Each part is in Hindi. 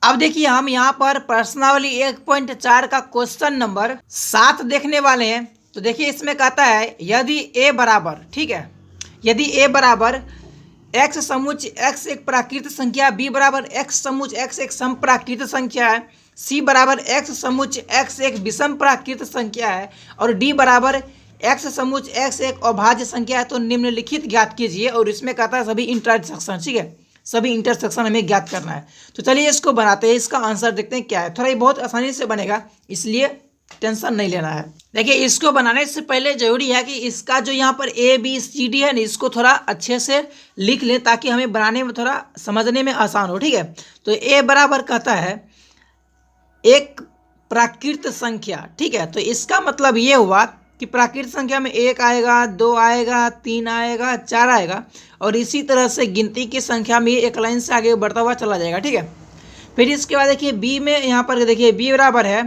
अब देखिए हम यहाँ पर प्रश्नावली 1.4 का क्वेश्चन नंबर 7 देखने वाले हैं। तो देखिए इसमें कहता है यदि a बराबर, ठीक है, यदि a बराबर x समुच्चय x एक प्राकृत संख्या, b बराबर x समुच्चय x एक समप्राकृत संख्या है, c बराबर x समुच्चय x एक विषम प्राकृत संख्या है और d बराबर x समुच्चय x एक अभाज्य संख्या है, तो निम्नलिखित ज्ञात कीजिए। और इसमें कहता है सभी इंटरसेक्शन, ठीक है, सभी इंटरसेक्शन हमें ज्ञात करना है। तो चलिए इसको बनाते हैं, इसका आंसर देखते हैं क्या है। थोड़ा ये बहुत आसानी से बनेगा, इसलिए टेंशन नहीं लेना है। देखिए इसको बनाने से पहले जरूरी है कि इसका जो यहाँ पर ए बी सी डी है ना, इसको थोड़ा अच्छे से लिख लें ताकि हमें बनाने में थोड़ा समझने में आसान हो, ठीक है। तो ए बराबर कहता है एक प्राकृत संख्या, ठीक है। तो इसका मतलब ये हुआ कि प्राकृत संख्या में 1 आएगा, 2 आएगा, 3 आएगा, 4 आएगा और इसी तरह से गिनती की संख्या में एक लाइन से आगे बढ़ता हुआ चला जाएगा, ठीक है। फिर इसके बाद देखिए बी में, यहाँ पर देखिए बी बराबर है,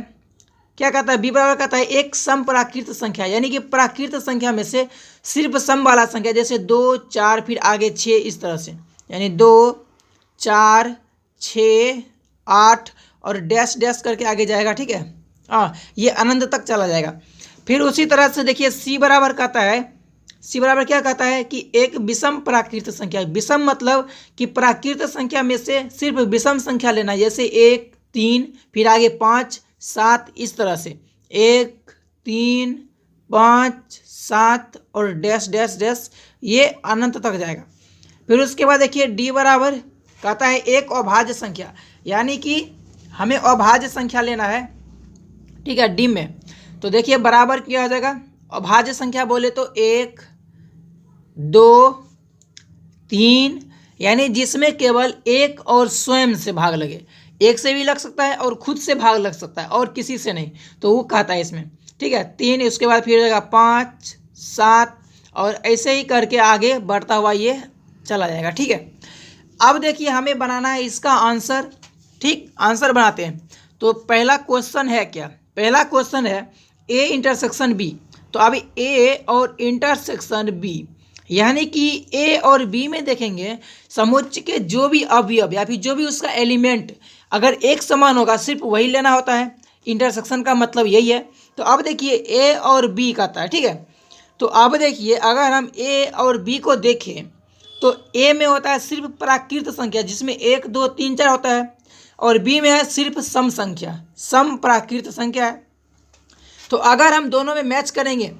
क्या कहता है, बी बराबर कहता है एक सम प्राकृत संख्या, यानी कि प्राकृत संख्या में से सिर्फ सम वाला संख्या, जैसे 2, 4 फिर आगे 6, इस तरह से, यानी 2, 4, 6, 8 और डैश डैश करके आगे जाएगा, ठीक है। ये अनंत तक चला जाएगा। फिर उसी तरह से देखिए सी बराबर कहता है, सी बराबर क्या कहता है कि एक विषम प्राकृत संख्या, विषम मतलब कि प्राकृत संख्या में से सिर्फ विषम संख्या लेना, जैसे 1, 3 फिर आगे 5, 7, इस तरह से 1, 3, 5, 7 और डैश डैश डैश, ये अनंत तक जाएगा। फिर उसके बाद देखिए डी बराबर कहता है एक अभाज्य संख्या, यानी कि हमें अभाज्य संख्या लेना है, ठीक है, डी में। तो देखिए बराबर क्या हो जाएगा, अभाज्य संख्या बोले तो 1, 2, 3, यानी जिसमें केवल एक और स्वयं से भाग लगे, एक से भी लग सकता है और खुद से भाग लग सकता है और किसी से नहीं, तो वो कहता है इसमें, ठीक है। 3, उसके बाद फिर हो जाएगा 5, 7 और ऐसे ही करके आगे बढ़ता हुआ ये चला जाएगा, ठीक है। अब देखिए हमें बनाना है इसका आंसर, ठीक, आंसर बनाते हैं। तो पहला क्वेश्चन है क्या, पहला क्वेश्चन है ए इंटरसेक्शन बी। तो अब ए और इंटरसेक्शन बी, यानी कि ए और बी में देखेंगे समुच्चय के जो भी अवयव या फिर जो भी उसका एलिमेंट अगर एक समान होगा, सिर्फ वही लेना होता है, इंटरसेक्शन का मतलब यही है। तो अब देखिए ए और बी कहता है, ठीक है। तो अब देखिए अगर हम ए और बी को देखें तो ए में होता है सिर्फ प्राकृत संख्या जिसमें 1, 2, 3, 4 होता है और बी में है सिर्फ सम संख्या, सम प्राकृत संख्या है। तो अगर हम दोनों में मैच करेंगे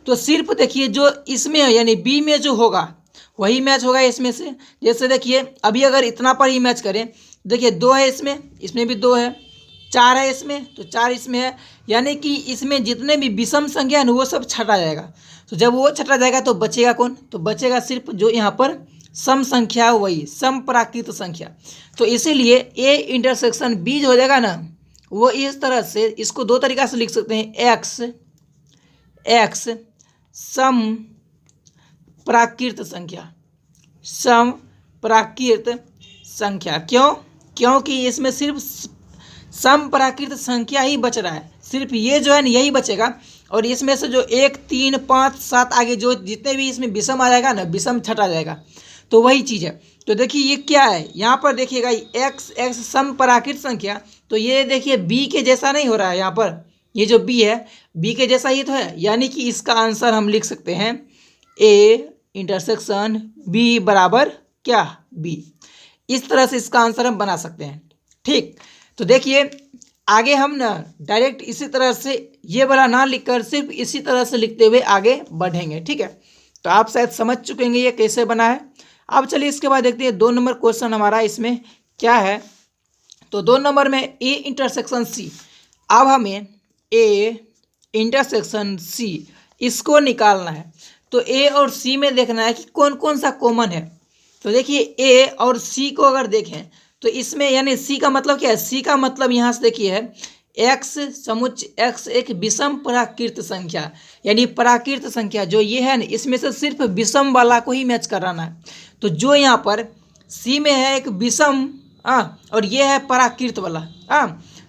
तो सिर्फ देखिए जो इसमें है यानी बी में जो होगा वही मैच होगा इसमें से। जैसे देखिए अभी अगर इतना पर ही मैच करें, देखिए 2 है इसमें, इसमें भी 2 है, 4 है इसमें तो 4 इसमें है, यानी कि इसमें जितने भी विषम संख्या है ना वो सब छटा जाएगा। तो जब वो छटा जाएगा तो बचेगा कौन, तो बचेगा सिर्फ जो यहाँ पर सम संख्या, वही सम प्राकृत संख्या। तो इसीलिए ए इंटरसेक्शन बी जो हो जाएगा ना, वो इस तरह से, इसको 2 तरीका से लिख सकते हैं, एक्स सम प्राकृत संख्या, सम प्राकृत संख्या। क्यों, क्योंकि इसमें सिर्फ सम प्राकृत संख्या ही बच रहा है, सिर्फ ये जो है ना यही बचेगा और इसमें से जो 1, 3, 5, 7 आगे जो जितने भी इसमें विषम आ जाएगा ना, विषम छटा जाएगा। तो वही चीज़ है। तो देखिए ये क्या है, यहाँ पर देखिएगा एक्स सम प्राकृत संख्या, तो ये देखिए बी के जैसा नहीं हो रहा है, यहाँ पर ये जो बी है बी के जैसा ही तो है, यानी कि इसका आंसर हम लिख सकते हैं ए इंटरसेक्शन बी बराबर क्या, बी। इस तरह से इसका आंसर हम बना सकते हैं, ठीक। तो देखिए आगे हम ना डायरेक्ट इसी तरह से ये वाला ना लिखकर सिर्फ इसी तरह से लिखते हुए आगे बढ़ेंगे, ठीक है। तो आप शायद समझ चुके हैं ये कैसे बना है। अब चलिए इसके बाद देखते हैं 2 नंबर क्वेश्चन हमारा इसमें क्या है। तो 2 नंबर में ए इंटरसेक्शन सी। अब हमें ए इंटरसेक्शन सी इसको निकालना है। तो ए और सी में देखना है कि कौन कौन सा कॉमन है। तो देखिए ए और सी को अगर देखें तो इसमें यानी सी का मतलब क्या है, सी का मतलब यहाँ से देखिए है एक्स समुच्चय एक्स एक विषम प्राकृत संख्या, यानी प्राकृत संख्या जो ये है ना इसमें से सिर्फ विषम वाला को ही मैच कराना है। तो जो यहाँ पर सी में है एक विषम और ये है प्राकृत वाला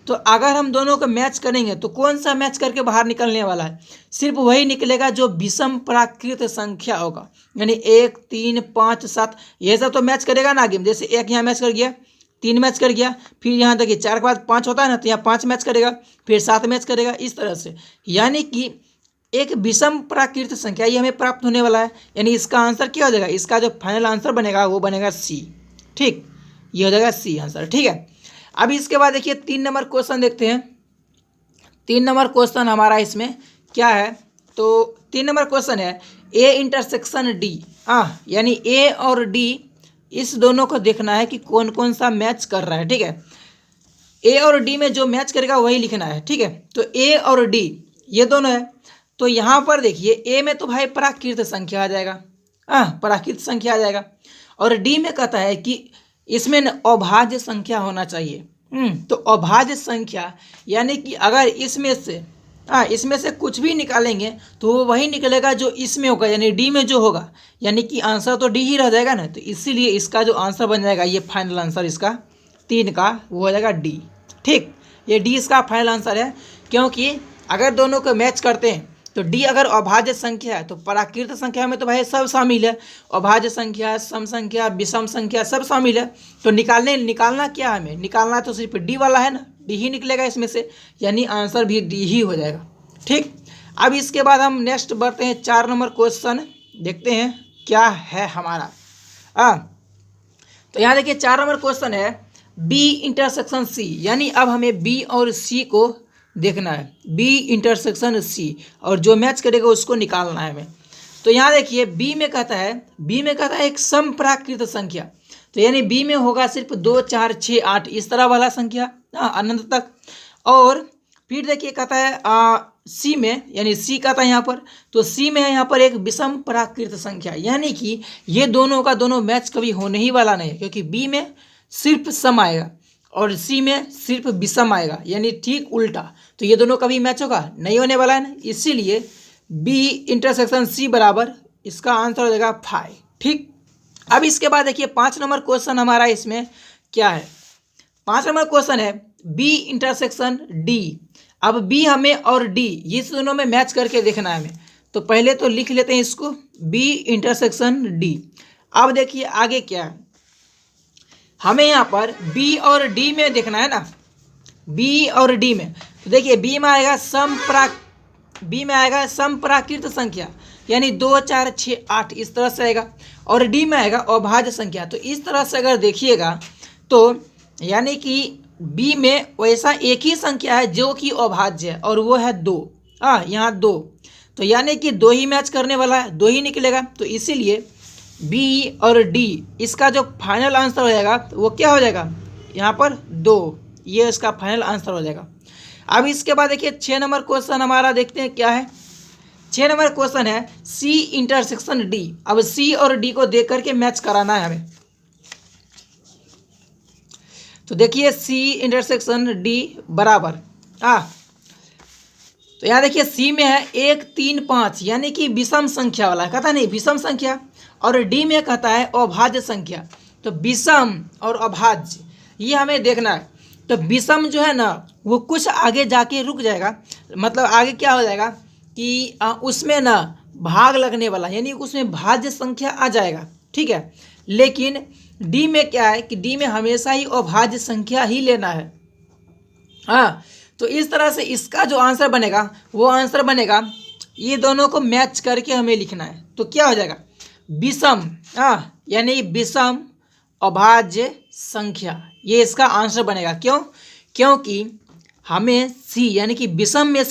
तो अगर हम दोनों को मैच करेंगे तो कौन सा मैच करके बाहर निकलने वाला है, सिर्फ वही निकलेगा जो विषम प्राकृत संख्या होगा, यानी 1, 3, 5, 7 ये सब तो मैच करेगा ना आगे। जैसे 1 यहाँ मैच कर गया 3 मैच कर गया, फिर यहाँ देखिए 4 के बाद 5 होता है ना, तो यहाँ 5 मैच करेगा, फिर 7 मैच करेगा, इस तरह से। यानी कि एक विषम प्राकृत संख्या ये हमें प्राप्त होने वाला है। यानी इसका आंसर क्या हो जाएगा, इसका जो फाइनल आंसर बनेगा वो बनेगा सी। ठीक, ये हो जाएगा सी आंसर। ठीक है, अब इसके बाद देखिए 3 नंबर क्वेश्चन देखते हैं। 3 नंबर क्वेश्चन हमारा इसमें क्या है, तो 3 नंबर क्वेश्चन है ए इंटरसेक्शन डी। यानी ए और डी इस दोनों को देखना है कि कौन कौन सा मैच कर रहा है। ठीक है, ए और डी में जो मैच करेगा वही लिखना है। ठीक है, तो ए और डी ये दोनों है। तो यहाँ पर देखिए ए में तो भाई प्राकृत संख्या आ जाएगा, प्राकृत संख्या आ जाएगा, और डी में कहता है कि इसमें न अभाज्य संख्या होना चाहिए। तो अभाज्य संख्या यानी कि अगर इसमें से कुछ भी निकालेंगे तो वो वही निकलेगा जो इसमें होगा, यानी डी में जो होगा, यानी कि आंसर तो डी ही रह जाएगा ना। तो इसीलिए इसका जो आंसर बन जाएगा, ये फाइनल आंसर इसका 3 का वो हो जाएगा डी। ठीक, ये डी इसका फाइनल आंसर है, क्योंकि अगर दोनों को मैच करते हैं तो डी अगर अभाज्य संख्या है तो प्राकृत संख्या में तो भाई सब शामिल है, अभाज्य संख्या, सम संख्या, विषम संख्या सब शामिल है। तो निकालना क्या है, हमें निकालना तो सिर्फ डी वाला है ना, डी ही निकलेगा इसमें से, यानी आंसर भी डी ही हो जाएगा। ठीक, अब इसके बाद हम नेक्स्ट बढ़ते हैं 4 नंबर क्वेश्चन, देखते हैं क्या है हमारा। तो यहाँ देखिए 4 नंबर क्वेश्चन है बी इंटरसेक्शन सी, यानी अब हमें बी और सी को देखना है, बी इंटरसेक्शन सी, और जो मैच करेगा उसको निकालना है हमें। तो यहाँ देखिए बी में कहता है एक समप्राकृत संख्या, तो यानी बी में होगा सिर्फ 2, 4, 6, 8 इस तरह वाला संख्या अनंत तक। और फिर देखिए कहता है सी में, यानी सी कहता है यहाँ पर, तो सी में है यहाँ पर एक विषम प्राकृत संख्या, यानी कि ये दोनों का दोनों मैच कभी होने ही वाला नहीं है, क्योंकि बी में सिर्फ सम आएगा और सी में सिर्फ विषम आएगा, यानी ठीक उल्टा। तो ये दोनों कभी मैच होगा नहीं होने वाला है ना, इसीलिए बी इंटरसेक्शन सी बराबर इसका आंसर हो जाएगा 5। ठीक, अब इसके बाद देखिए 5 नंबर क्वेश्चन हमारा इसमें क्या है। 5 नंबर क्वेश्चन है बी इंटरसेक्शन डी। अब बी हमें और डी इस दोनों में मैच करके देखना है हमें। तो पहले तो लिख लेते हैं इसको, बी इंटरसेक्शन डी। अब देखिए आगे क्या है, हमें यहाँ पर बी और डी में देखना है ना, बी और डी में। तो देखिए बी में आएगा समप्राकृत संख्या, यानी 2, 4, 6, 8 इस तरह से आएगा, और डी में आएगा अभाज्य संख्या। तो इस तरह से अगर देखिएगा तो यानी कि बी में वैसा एक ही संख्या है जो कि अभाज्य है, और वो है 2। यहाँ 2, तो यानी कि 2 ही मैच करने वाला है, 2 ही निकलेगा। तो इसीलिए बी और डी इसका जो फाइनल आंसर हो जाएगा वो क्या हो जाएगा, यहाँ पर 2, ये इसका फाइनल आंसर हो जाएगा। अब इसके बाद देखिए 6 नंबर क्वेश्चन हमारा देखते हैं क्या है। 6 नंबर क्वेश्चन है सी इंटरसेक्शन डी। अब सी और डी को देख करके मैच कराना है हमें। तो देखिए सी इंटरसेक्शन डी बराबर तो यहाँ देखिए सी में है 1, 3, 5, यानी कि विषम संख्या वाला, कहता नहीं विषम संख्या, और डी में कहता है अभाज्य संख्या। तो विषम और अभाज्य ये हमें देखना है। तो विषम जो है ना वो कुछ आगे जाके रुक जाएगा, मतलब आगे क्या हो जाएगा कि उसमें ना भाग लगने वाला, यानी उसमें भाज्य संख्या आ जाएगा। ठीक है, लेकिन डी में क्या है कि डी में हमेशा ही अभाज्य संख्या ही लेना है। तो इस तरह से इसका जो आंसर बनेगा वो आंसर बनेगा, ये दोनों को मैच करके हमें लिखना है। तो क्या हो जाएगा विषम, यानी विषम अभाज्य संख्या, ये इसका आंसर बनेगा। क्यों, क्योंकि हमें सी यानी कि विषम में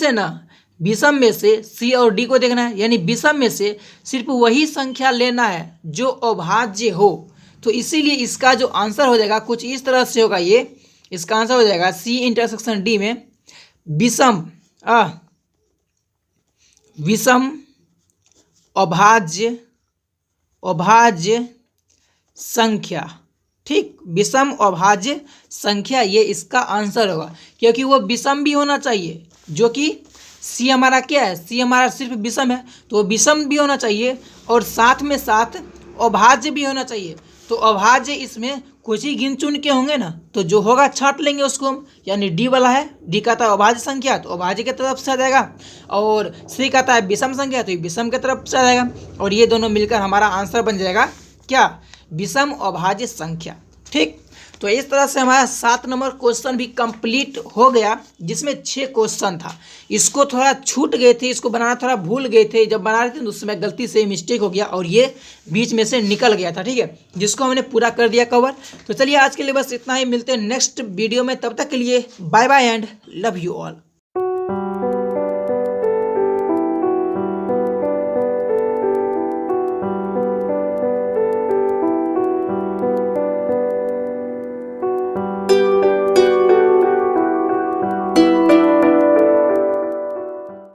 से सी और डी को देखना है, यानी विषम में से सिर्फ वही संख्या लेना है जो अभाज्य हो। तो इसीलिए इसका जो आंसर हो जाएगा कुछ इस तरह से होगा, ये इसका आंसर हो जाएगा सी इंटरसेक्शन डी में विषम अभाज्य संख्या। ठीक, विषम अभाज्य संख्या ये इसका आंसर होगा, क्योंकि वो विषम भी होना चाहिए, जो कि सी हमारा क्या है, सी हमारा सिर्फ विषम है, तो विषम भी होना चाहिए और साथ में साथ अभाज्य भी होना चाहिए। तो अभाज्य इसमें कुछ ही गिन चुन के होंगे ना, तो जो होगा छांट लेंगे उसको हम, यानी डी वाला है, डी कहता है अभाज्य संख्या तो अभाज्य की तरफ से आ जाएगा, और सी कहता है विषम संख्या तो विषम की तरफ से आ जाएगा, और ये दोनों मिलकर हमारा आंसर बन जाएगा क्या, विषम अभाज्य संख्या। ठीक, तो इस तरह से हमारा 7 नंबर क्वेश्चन भी कंप्लीट हो गया, जिसमें 6 क्वेश्चन था। इसको थोड़ा छूट गए थे, इसको बनाना थोड़ा भूल गए थे, जब बना रहे थे तो उस समय गलती से मिस्टेक हो गया और ये बीच में से निकल गया था, ठीक है, जिसको हमने पूरा कर दिया कवर। तो चलिए आज के लिए बस इतना ही, मिलते हैं नेक्स्ट वीडियो में, तब तक के लिए bye bye and love you all.